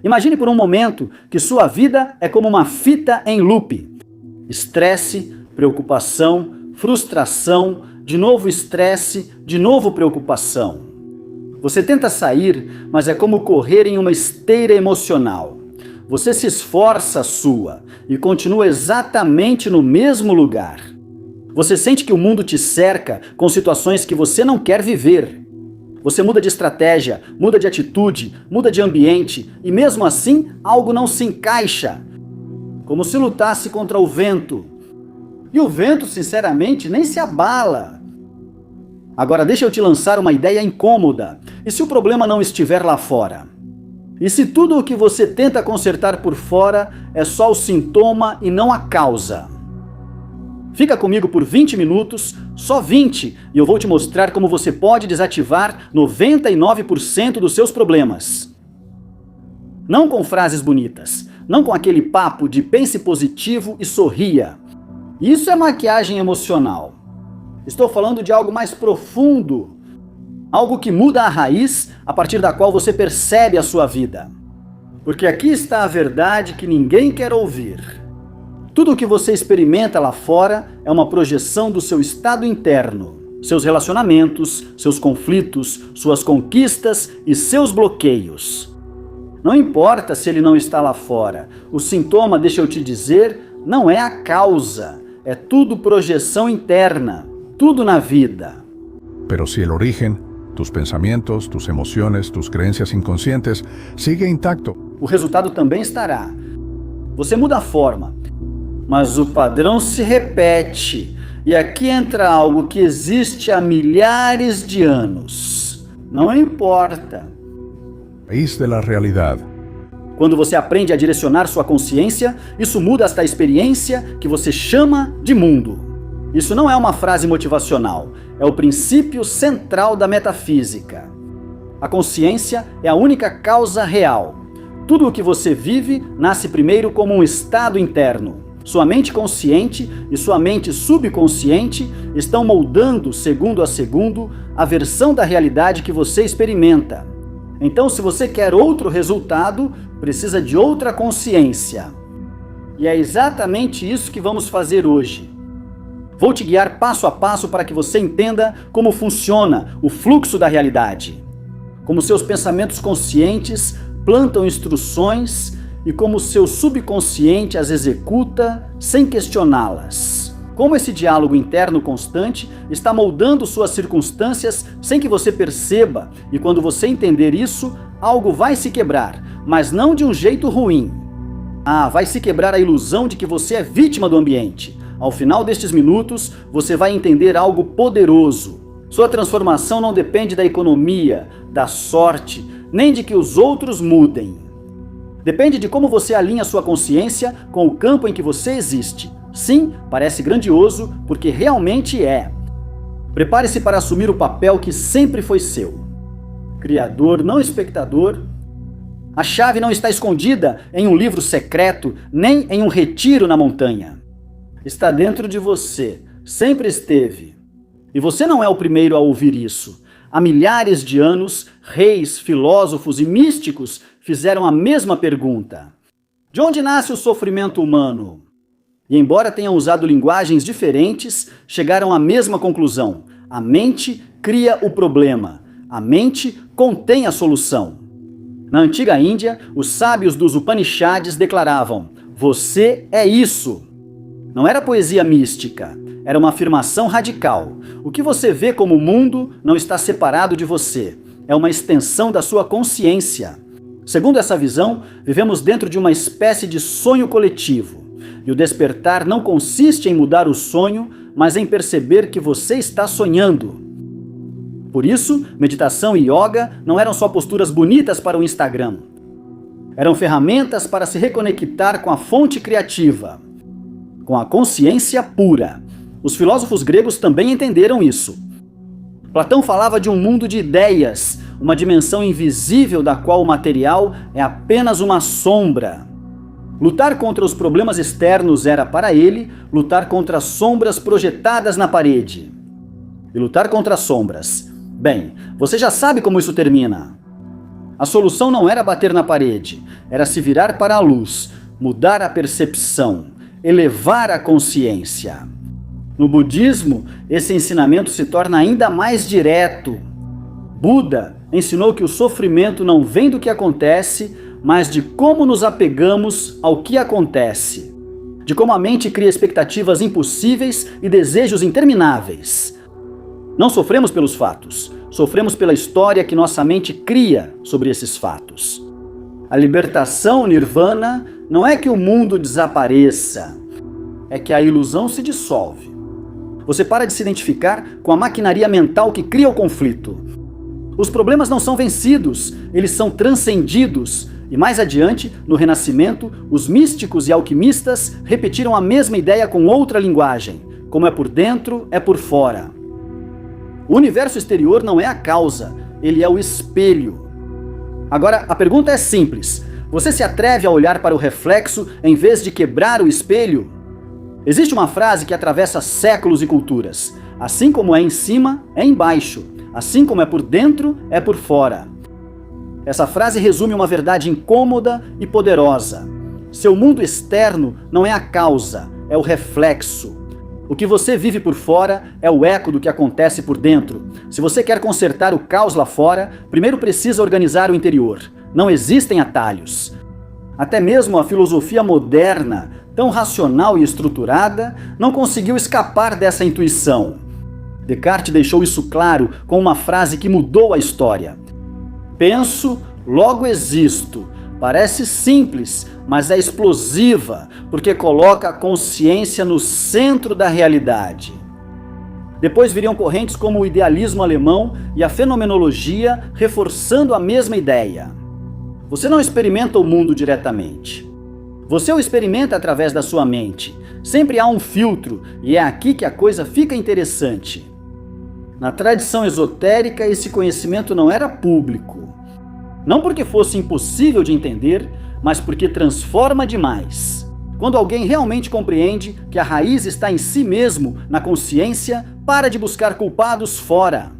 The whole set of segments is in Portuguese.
Imagine por um momento que sua vida é como uma fita em loop. Estresse, preocupação, frustração, de novo estresse, de novo preocupação. Você tenta sair, mas é como correr em uma esteira emocional. Você se esforça e continua exatamente no mesmo lugar. Você sente que o mundo te cerca com situações que você não quer viver. Você muda de estratégia, muda de atitude, muda de ambiente e mesmo assim algo não se encaixa. Como se lutasse contra o vento. E o vento, sinceramente, nem se abala. Agora deixa eu te lançar uma ideia incômoda. E se o problema não estiver lá fora? E se tudo o que você tenta consertar por fora é só o sintoma e não a causa? Fica comigo por 20 minutos, só 20, e eu vou te mostrar como você pode desativar 99% dos seus problemas. Não com frases bonitas, não com aquele papo de pense positivo e sorria. Isso é maquiagem emocional. Estou falando de algo mais profundo, algo que muda a raiz a partir da qual você percebe a sua vida. Porque aqui está a verdade que ninguém quer ouvir. Tudo o que você experimenta lá fora é uma projeção do seu estado interno, seus relacionamentos, seus conflitos, suas conquistas e seus bloqueios. Não importa se ele não está lá fora, o sintoma, deixa eu te dizer, não é a causa, é tudo projeção interna, tudo na vida. Pero si el origen, tus pensamientos, tus emociones, tus creencias inconscientes, sigue intacto. O resultado também estará. Você muda a forma, mas o padrão se repete. E aqui entra algo que existe há milhares de anos. Não importa. Raíz de la realidad. Quando você aprende a direcionar sua consciência, isso muda esta experiência que você chama de mundo. Isso não é uma frase motivacional, é o princípio central da metafísica. A consciência é a única causa real. Tudo o que você vive nasce primeiro como um estado interno. Sua mente consciente e sua mente subconsciente estão moldando, segundo a segundo, a versão da realidade que você experimenta. Então, se você quer outro resultado, precisa de outra consciência. E é exatamente isso que vamos fazer hoje. Vou te guiar passo a passo para que você entenda como funciona o fluxo da realidade. Como seus pensamentos conscientes plantam instruções e como seu subconsciente as executa sem questioná-las. Como esse diálogo interno constante está moldando suas circunstâncias sem que você perceba, e quando você entender isso, algo vai se quebrar, mas não de um jeito ruim. Vai se quebrar a ilusão de que você é vítima do ambiente. Ao final destes minutos, você vai entender algo poderoso. Sua transformação não depende da economia, da sorte, nem de que os outros mudem. Depende de como você alinha sua consciência com o campo em que você existe. Sim, parece grandioso, porque realmente é. Prepare-se para assumir o papel que sempre foi seu. Criador, não espectador. A chave não está escondida em um livro secreto, nem em um retiro na montanha. Está dentro de você, sempre esteve. E você não é o primeiro a ouvir isso. Há milhares de anos, reis, filósofos e místicos fizeram a mesma pergunta. De onde nasce o sofrimento humano? E embora tenham usado linguagens diferentes, chegaram à mesma conclusão. A mente cria o problema. A mente contém a solução. Na antiga Índia, os sábios dos Upanishads declaravam: você é isso. Não era poesia mística, era uma afirmação radical. O que você vê como mundo não está separado de você. É uma extensão da sua consciência. Segundo essa visão, vivemos dentro de uma espécie de sonho coletivo. E o despertar não consiste em mudar o sonho, mas em perceber que você está sonhando. Por isso, meditação e yoga não eram só posturas bonitas para o Instagram. Eram ferramentas para se reconectar com a fonte criativa, com a consciência pura. Os filósofos gregos também entenderam isso. Platão falava de um mundo de ideias, uma dimensão invisível da qual o material é apenas uma sombra. Lutar contra os problemas externos era, para ele, lutar contra as sombras projetadas na parede. E lutar contra as sombras. Bem, você já sabe como isso termina. A solução não era bater na parede, era se virar para a luz, mudar a percepção, elevar a consciência. No budismo, esse ensinamento se torna ainda mais direto. Buda ensinou que o sofrimento não vem do que acontece, mas de como nos apegamos ao que acontece. De como a mente cria expectativas impossíveis e desejos intermináveis. Não sofremos pelos fatos, sofremos pela história que nossa mente cria sobre esses fatos. A libertação nirvana não é que o mundo desapareça, é que a ilusão se dissolve. Você para de se identificar com a maquinaria mental que cria o conflito. Os problemas não são vencidos, eles são transcendidos. E mais adiante, no Renascimento, os místicos e alquimistas repetiram a mesma ideia com outra linguagem. Como é por dentro, é por fora. O universo exterior não é a causa, ele é o espelho. Agora, a pergunta é simples. Você se atreve a olhar para o reflexo em vez de quebrar o espelho? Existe uma frase que atravessa séculos e culturas. Assim como é em cima, é embaixo. Assim como é por dentro, é por fora. Essa frase resume uma verdade incômoda e poderosa. Seu mundo externo não é a causa, é o reflexo. O que você vive por fora é o eco do que acontece por dentro. Se você quer consertar o caos lá fora, primeiro precisa organizar o interior. Não existem atalhos. Até mesmo a filosofia moderna, tão racional e estruturada, não conseguiu escapar dessa intuição. Descartes deixou isso claro com uma frase que mudou a história. Penso, logo existo. Parece simples, mas é explosiva, porque coloca a consciência no centro da realidade. Depois viriam correntes como o idealismo alemão e a fenomenologia, reforçando a mesma ideia. Você não experimenta o mundo diretamente. Você o experimenta através da sua mente. Sempre há um filtro, e é aqui que a coisa fica interessante. Na tradição esotérica, esse conhecimento não era público. Não porque fosse impossível de entender, mas porque transforma demais. Quando alguém realmente compreende que a raiz está em si mesmo, na consciência, para de buscar culpados fora.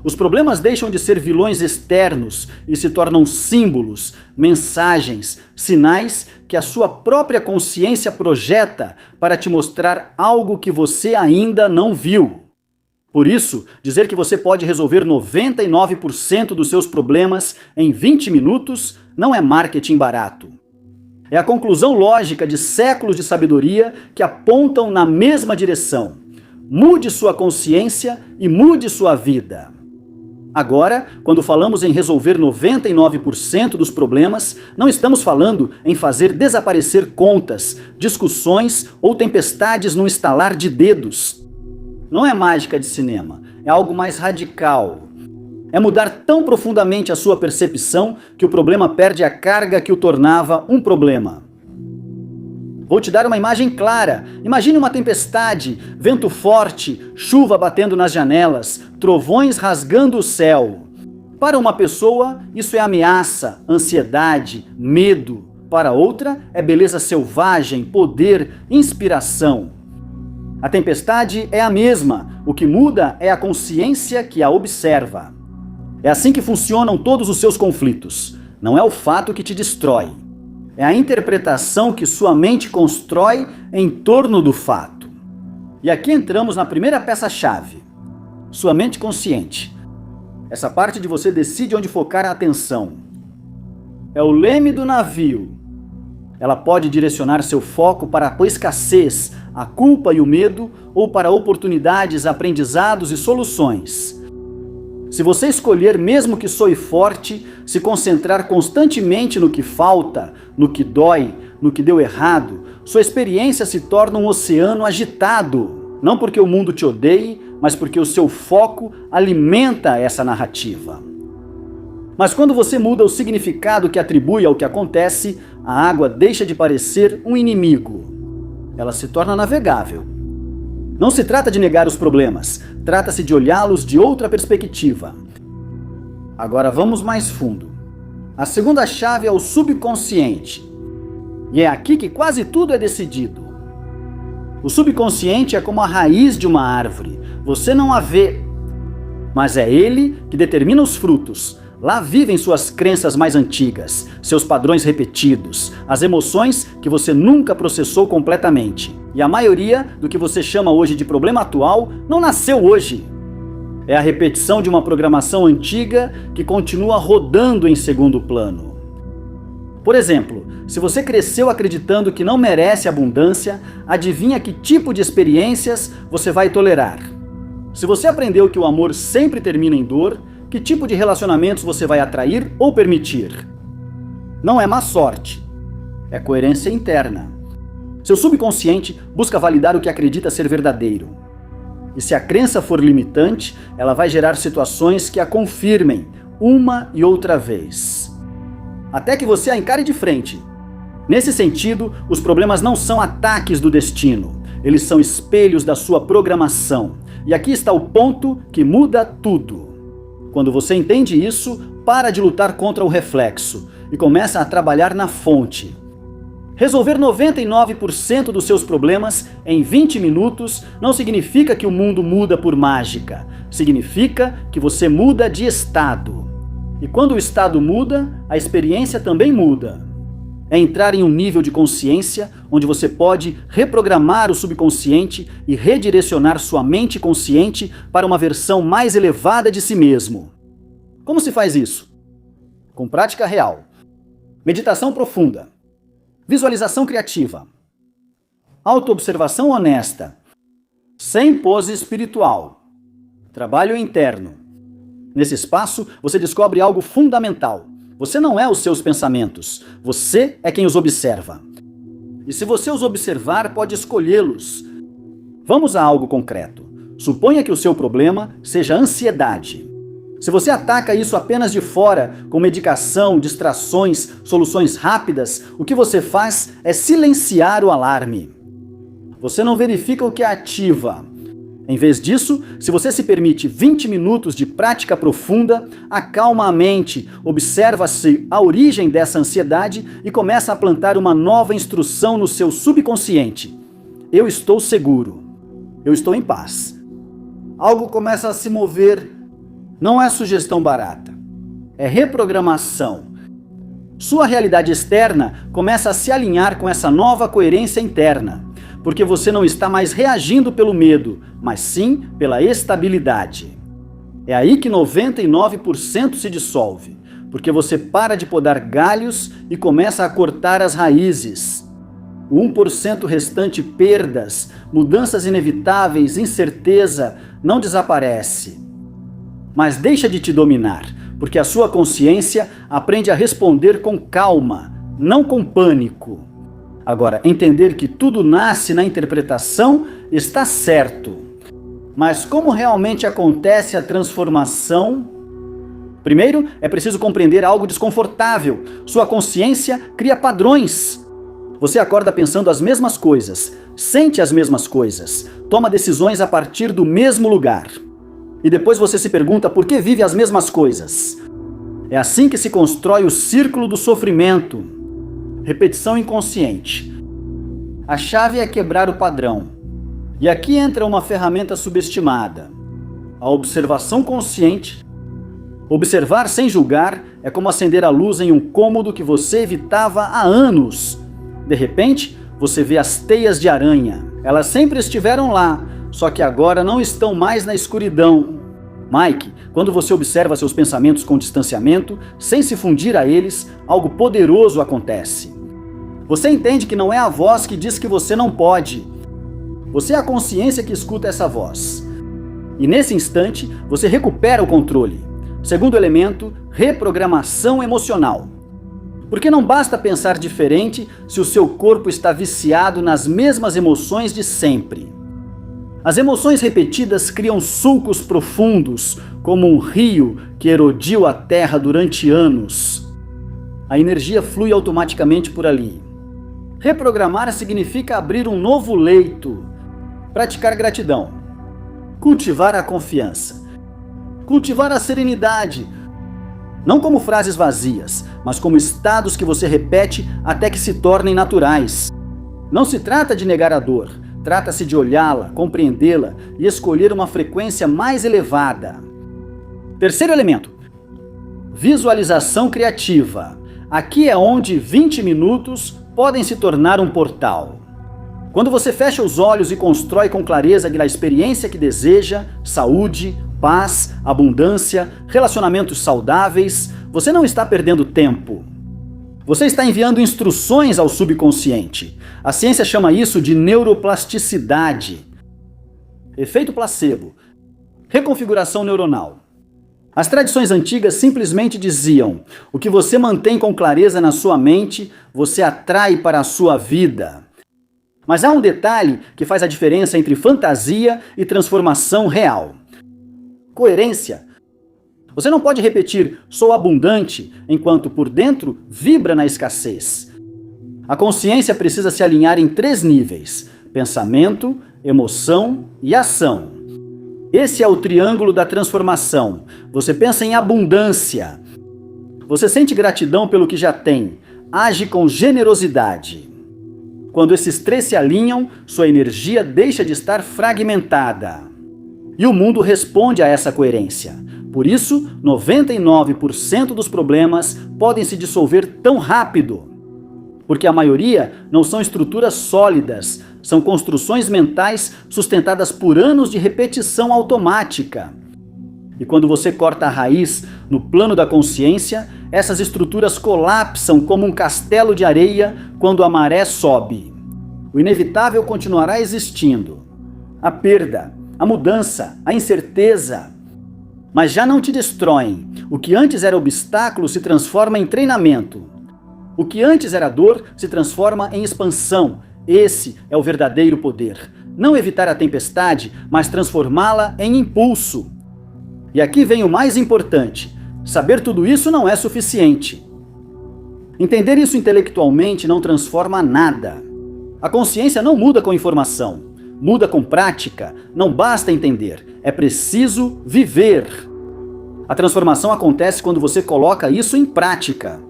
Os problemas deixam de ser vilões externos e se tornam símbolos, mensagens, sinais que a sua própria consciência projeta para te mostrar algo que você ainda não viu. Por isso, dizer que você pode resolver 99% dos seus problemas em 20 minutos não é marketing barato. É a conclusão lógica de séculos de sabedoria que apontam na mesma direção. Mude sua consciência e mude sua vida. Agora, quando falamos em resolver 99% dos problemas, não estamos falando em fazer desaparecer contas, discussões ou tempestades num estalar de dedos. Não é mágica de cinema, é algo mais radical. É mudar tão profundamente a sua percepção que o problema perde a carga que o tornava um problema. Vou te dar uma imagem clara. Imagine uma tempestade, vento forte, chuva batendo nas janelas, trovões rasgando o céu. Para uma pessoa, isso é ameaça, ansiedade, medo. Para outra, é beleza selvagem, poder, inspiração. A tempestade é a mesma, o que muda é a consciência que a observa. É assim que funcionam todos os seus conflitos. Não é o fato que te destrói. É a interpretação que sua mente constrói em torno do fato. E aqui entramos na primeira peça-chave. Sua mente consciente. Essa parte de você decide onde focar a atenção. É o leme do navio. Ela pode direcionar seu foco para a escassez, a culpa e o medo, ou para oportunidades, aprendizados e soluções. Se você escolher, mesmo que soe forte, se concentrar constantemente no que falta, no que dói, no que deu errado, sua experiência se torna um oceano agitado. Não porque o mundo te odeie, mas porque o seu foco alimenta essa narrativa. Mas quando você muda o significado que atribui ao que acontece, a água deixa de parecer um inimigo. Ela se torna navegável. Não se trata de negar os problemas, trata-se de olhá-los de outra perspectiva. Agora vamos mais fundo. A segunda chave é o subconsciente. E é aqui que quase tudo é decidido. O subconsciente é como a raiz de uma árvore. Você não a vê, mas é ele que determina os frutos, Lá vivem suas crenças mais antigas, seus padrões repetidos, as emoções que você nunca processou completamente. E a maioria do que você chama hoje de problema atual não nasceu hoje. É a repetição de uma programação antiga que continua rodando em segundo plano. Por exemplo, se você cresceu acreditando que não merece abundância, adivinha que tipo de experiências você vai tolerar? Se você aprendeu que o amor sempre termina em dor, que tipo de relacionamentos você vai atrair ou permitir? Não é má sorte, é coerência interna. Seu subconsciente busca validar o que acredita ser verdadeiro. E se a crença for limitante, ela vai gerar situações que a confirmem uma e outra vez, até que você a encare de frente. Nesse sentido, os problemas não são ataques do destino, eles são espelhos da sua programação. E aqui está o ponto que muda tudo. Quando você entende isso, para de lutar contra o reflexo e começa a trabalhar na fonte. Resolver 99% dos seus problemas em 20 minutos não significa que o mundo muda por mágica. Significa que você muda de estado. E quando o estado muda, a experiência também muda. É entrar em um nível de consciência onde você pode reprogramar o subconsciente e redirecionar sua mente consciente para uma versão mais elevada de si mesmo. Como se faz isso? Com prática real. Meditação profunda. Visualização criativa. Autoobservação honesta. Sem pose espiritual. Trabalho interno. Nesse espaço, você descobre algo fundamental. Você não é os seus pensamentos. Você é quem os observa. E se você os observar, pode escolhê-los. Vamos a algo concreto. Suponha que o seu problema seja ansiedade. Se você ataca isso apenas de fora, com medicação, distrações, soluções rápidas, o que você faz é silenciar o alarme. Você não verifica o que ativa. Em vez disso, se você se permite 20 minutos de prática profunda, acalma a mente, observa-se a origem dessa ansiedade e começa a plantar uma nova instrução no seu subconsciente. Eu estou seguro. Eu estou em paz. Algo começa a se mover. Não é sugestão barata. É reprogramação. Sua realidade externa começa a se alinhar com essa nova coerência interna, porque você não está mais reagindo pelo medo, mas sim pela estabilidade. É aí que 99% se dissolve, porque você para de podar galhos e começa a cortar as raízes. O 1% restante, perdas, mudanças inevitáveis, incerteza, não desaparece. Mas deixa de te dominar, porque a sua consciência aprende a responder com calma, não com pânico. Agora, entender que tudo nasce na interpretação está certo. Mas como realmente acontece a transformação? Primeiro, é preciso compreender algo desconfortável. Sua consciência cria padrões. Você acorda pensando as mesmas coisas, sente as mesmas coisas, toma decisões a partir do mesmo lugar. E depois você se pergunta por que vive as mesmas coisas. É assim que se constrói o círculo do sofrimento. Repetição inconsciente. A chave é quebrar o padrão. E aqui entra uma ferramenta subestimada. A observação consciente. Observar sem julgar é como acender a luz em um cômodo que você evitava há anos. De repente, você vê as teias de aranha. Elas sempre estiveram lá, só que agora não estão mais na escuridão. Mike, quando você observa seus pensamentos com distanciamento, sem se fundir a eles, algo poderoso acontece. Você entende que não é a voz que diz que você não pode. Você é a consciência que escuta essa voz. E nesse instante, você recupera o controle. Segundo elemento, reprogramação emocional. Porque não basta pensar diferente se o seu corpo está viciado nas mesmas emoções de sempre. As emoções repetidas criam sulcos profundos, como um rio que erodiu a terra durante anos. A energia flui automaticamente por ali. Reprogramar significa abrir um novo leito, praticar gratidão, cultivar a confiança, cultivar a serenidade, não como frases vazias, mas como estados que você repete até que se tornem naturais. Não se trata de negar a dor, trata-se de olhá-la, compreendê-la e escolher uma frequência mais elevada. Terceiro elemento, Visualização criativa. Aqui é onde 20 minutos podem se tornar um portal. Quando você fecha os olhos e constrói com clareza a experiência que deseja, saúde, paz, abundância, relacionamentos saudáveis, você não está perdendo tempo. Você está enviando instruções ao subconsciente. A ciência chama isso de neuroplasticidade. Efeito placebo. Reconfiguração neuronal. As tradições antigas simplesmente diziam: o que você mantém com clareza na sua mente, você atrai para a sua vida. Mas há um detalhe que faz a diferença entre fantasia e transformação real. Coerência. Você não pode repetir "sou abundante" enquanto por dentro vibra na escassez. A consciência precisa se alinhar em 3 níveis: pensamento, emoção e ação. Esse é o triângulo da transformação. Você pensa em abundância. Você sente gratidão pelo que já tem. Age com generosidade. Quando esses 3 se alinham, sua energia deixa de estar fragmentada. E o mundo responde a essa coerência. Por isso, 99% dos problemas podem se dissolver tão rápido. Porque a maioria não são estruturas sólidas, são construções mentais sustentadas por anos de repetição automática. E quando você corta a raiz no plano da consciência, essas estruturas colapsam como um castelo de areia quando a maré sobe. O inevitável continuará existindo. A perda, a mudança, a incerteza. Mas já não te destroem. O que antes era obstáculo se transforma em treinamento. O que antes era dor se transforma em expansão. Esse é o verdadeiro poder. Não evitar a tempestade, mas transformá-la em impulso. E aqui vem o mais importante. Saber tudo isso não é suficiente. Entender isso intelectualmente não transforma nada. A consciência não muda com informação. Muda com prática. Não basta entender. É preciso viver. A transformação acontece quando você coloca isso em prática.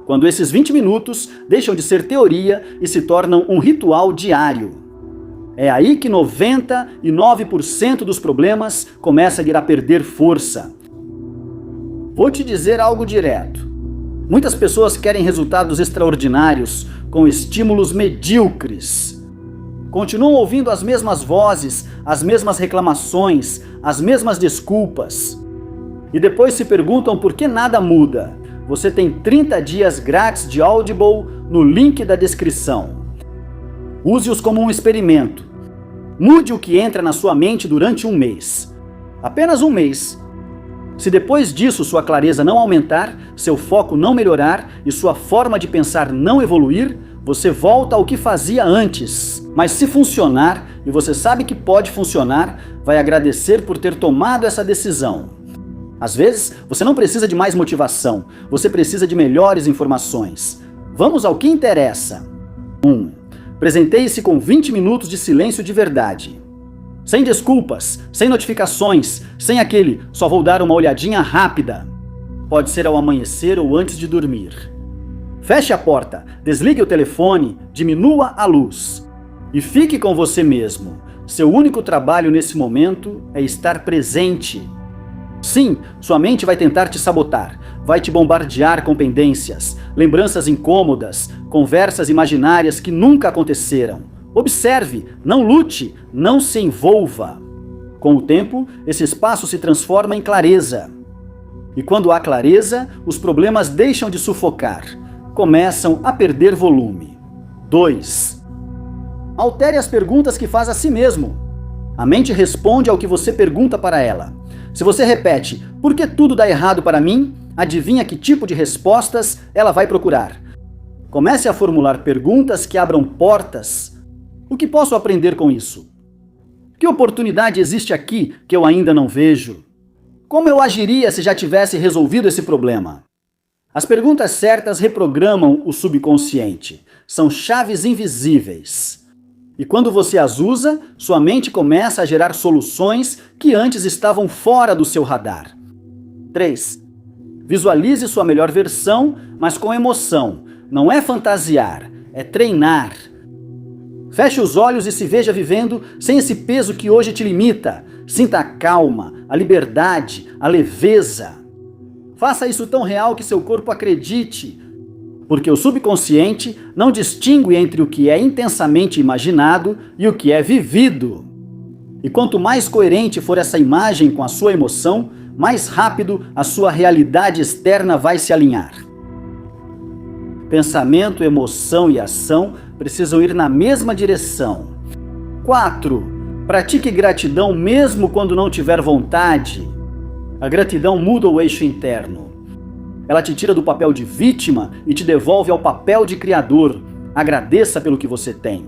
Quando esses 20 minutos deixam de ser teoria e se tornam um ritual diário. É aí que 99% dos problemas começam a ir a perder força. Vou te dizer algo direto. Muitas pessoas querem resultados extraordinários com estímulos medíocres. Continuam ouvindo as mesmas vozes, as mesmas reclamações, as mesmas desculpas. E depois se perguntam por que nada muda. Você tem 30 dias grátis de Audible no link da descrição. Use-os como um experimento. Mude o que entra na sua mente durante 1 mês. Apenas 1 mês. Se depois disso sua clareza não aumentar, seu foco não melhorar e sua forma de pensar não evoluir, você volta ao que fazia antes. Mas se funcionar, e você sabe que pode funcionar, vai agradecer por ter tomado essa decisão. Às vezes, você não precisa de mais motivação, você precisa de melhores informações. Vamos ao que interessa. 1. Presenteie-se com 20 minutos de silêncio de verdade. Sem desculpas, sem notificações, sem aquele "só vou dar uma olhadinha rápida". Pode ser ao amanhecer ou antes de dormir. Feche a porta, desligue o telefone, diminua a luz. E fique com você mesmo. Seu único trabalho nesse momento é estar presente. Sim, sua mente vai tentar te sabotar, vai te bombardear com pendências, lembranças incômodas, conversas imaginárias que nunca aconteceram. Observe, não lute, não se envolva. Com o tempo, esse espaço se transforma em clareza. E quando há clareza, os problemas deixam de sufocar, começam a perder volume. 2. Altere as perguntas que faz a si mesmo. A mente responde ao que você pergunta para ela. Se você repete, "por que tudo dá errado para mim?", adivinha que tipo de respostas ela vai procurar. Comece a formular perguntas que abram portas. O que posso aprender com isso? Que oportunidade existe aqui que eu ainda não vejo? Como eu agiria se já tivesse resolvido esse problema? As perguntas certas reprogramam o subconsciente. São chaves invisíveis. E quando você as usa, sua mente começa a gerar soluções que antes estavam fora do seu radar. 3. Visualize sua melhor versão, mas com emoção. Não é fantasiar, é treinar. Feche os olhos e se veja vivendo sem esse peso que hoje te limita. Sinta a calma, a liberdade, a leveza. Faça isso tão real que seu corpo acredite, porque o subconsciente não distingue entre o que é intensamente imaginado e o que é vivido. E quanto mais coerente for essa imagem com a sua emoção, mais rápido a sua realidade externa vai se alinhar. Pensamento, emoção e ação precisam ir na mesma direção. 4. Pratique gratidão mesmo quando não tiver vontade. A gratidão muda o eixo interno. Ela te tira do papel de vítima e te devolve ao papel de criador. Agradeça pelo que você tem.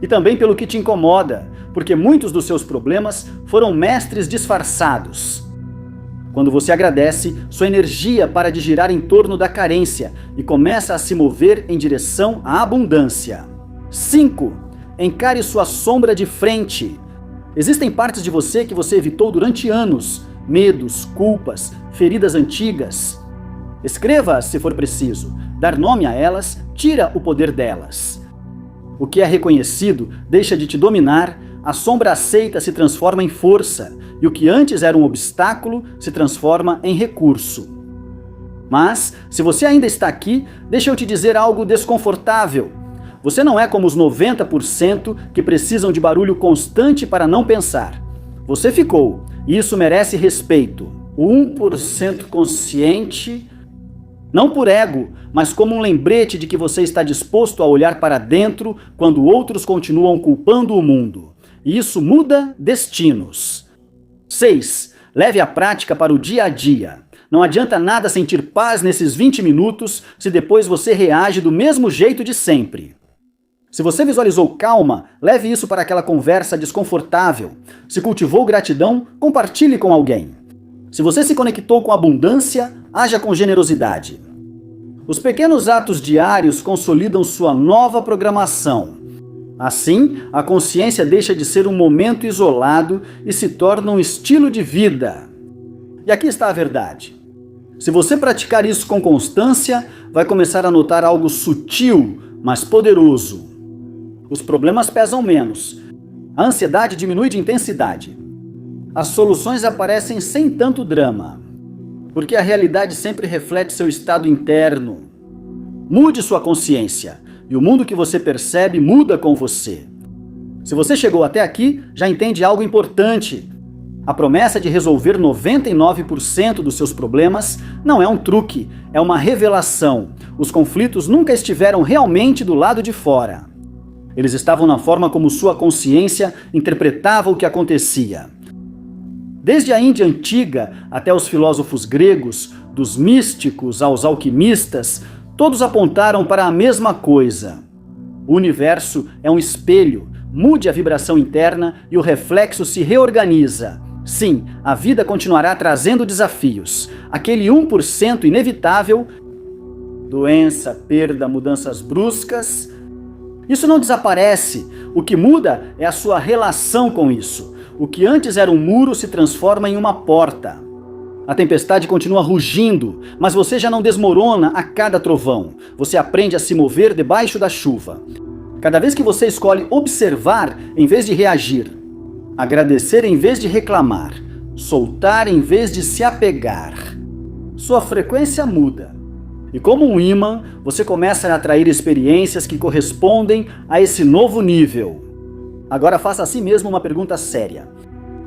E também pelo que te incomoda, porque muitos dos seus problemas foram mestres disfarçados. Quando você agradece, sua energia para de girar em torno da carência e começa a se mover em direção à abundância. 5. Encare sua sombra de frente. Existem partes de você que você evitou durante anos, medos, culpas, feridas antigas. Escreva-as se for preciso. Dar nome a elas tira o poder delas. O que é reconhecido deixa de te dominar, a sombra aceita se transforma em força, e o que antes era um obstáculo se transforma em recurso. Mas, se você ainda está aqui, deixa eu te dizer algo desconfortável. Você não é como os 90% que precisam de barulho constante para não pensar. Você ficou, e isso merece respeito. O 1% consciente, não por ego, mas como um lembrete de que você está disposto a olhar para dentro quando outros continuam culpando o mundo. E isso muda destinos. 6. Leve a prática para o dia a dia. Não adianta nada sentir paz nesses 20 minutos se depois você reage do mesmo jeito de sempre. Se você visualizou calma, leve isso para aquela conversa desconfortável. Se cultivou gratidão, compartilhe com alguém. Se você se conectou com abundância, haja com generosidade. Os pequenos atos diários consolidam sua nova programação. Assim, a consciência deixa de ser um momento isolado e se torna um estilo de vida. E aqui está a verdade. Se você praticar isso com constância, vai começar a notar algo sutil, mas poderoso. Os problemas pesam menos. A ansiedade diminui de intensidade. As soluções aparecem sem tanto drama, porque a realidade sempre reflete seu estado interno. Mude sua consciência. E o mundo que você percebe muda com você. Se você chegou até aqui, já entende algo importante. A promessa de resolver 99% dos seus problemas não é um truque, é uma revelação. Os conflitos nunca estiveram realmente do lado de fora. Eles estavam na forma como sua consciência interpretava o que acontecia. Desde a Índia antiga até os filósofos gregos, dos místicos aos alquimistas, todos apontaram para a mesma coisa. O universo é um espelho, mude a vibração interna e o reflexo se reorganiza. Sim, a vida continuará trazendo desafios. Aquele 1% inevitável, doença, perda, mudanças bruscas, isso não desaparece. O que muda é a sua relação com isso. O que antes era um muro se transforma em uma porta. A tempestade continua rugindo, mas você já não desmorona a cada trovão. Você aprende a se mover debaixo da chuva. Cada vez que você escolhe observar em vez de reagir, agradecer em vez de reclamar, soltar em vez de se apegar, sua frequência muda. E como um imã, você começa a atrair experiências que correspondem a esse novo nível. Agora faça a si mesmo uma pergunta séria.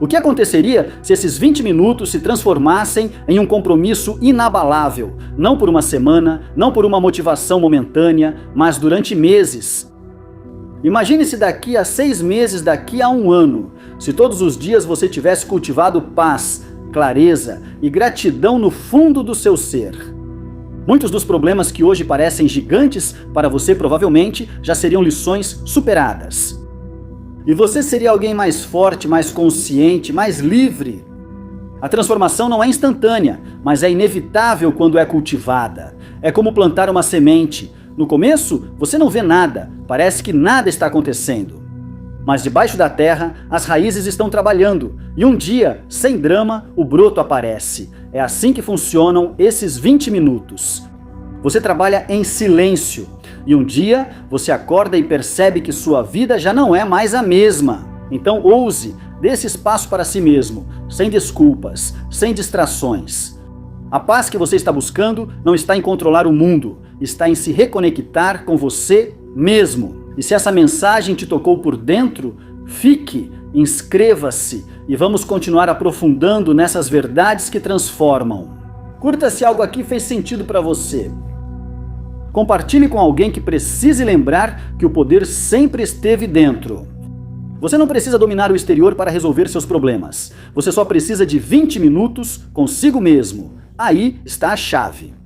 O que aconteceria se esses 20 minutos se transformassem em um compromisso inabalável? Não por uma semana, não por uma motivação momentânea, mas durante meses. Imagine-se daqui a 6 meses, daqui a 1 ano, se todos os dias você tivesse cultivado paz, clareza e gratidão no fundo do seu ser. Muitos dos problemas que hoje parecem gigantes para você provavelmente já seriam lições superadas. E você seria alguém mais forte, mais consciente, mais livre. A transformação não é instantânea, mas é inevitável quando é cultivada. É como plantar uma semente. No começo, você não vê nada, parece que nada está acontecendo. Mas debaixo da terra, as raízes estão trabalhando. E um dia, sem drama, o broto aparece. É assim que funcionam esses 20 minutos. Você trabalha em silêncio. E um dia, você acorda e percebe que sua vida já não é mais a mesma. Então ouse, dê esse espaço para si mesmo, sem desculpas, sem distrações. A paz que você está buscando não está em controlar o mundo, está em se reconectar com você mesmo. E se essa mensagem te tocou por dentro, fique, inscreva-se e vamos continuar aprofundando nessas verdades que transformam. Curta se algo aqui fez sentido para você. Compartilhe com alguém que precise lembrar que o poder sempre esteve dentro. Você não precisa dominar o exterior para resolver seus problemas. Você só precisa de 20 minutos consigo mesmo. Aí está a chave.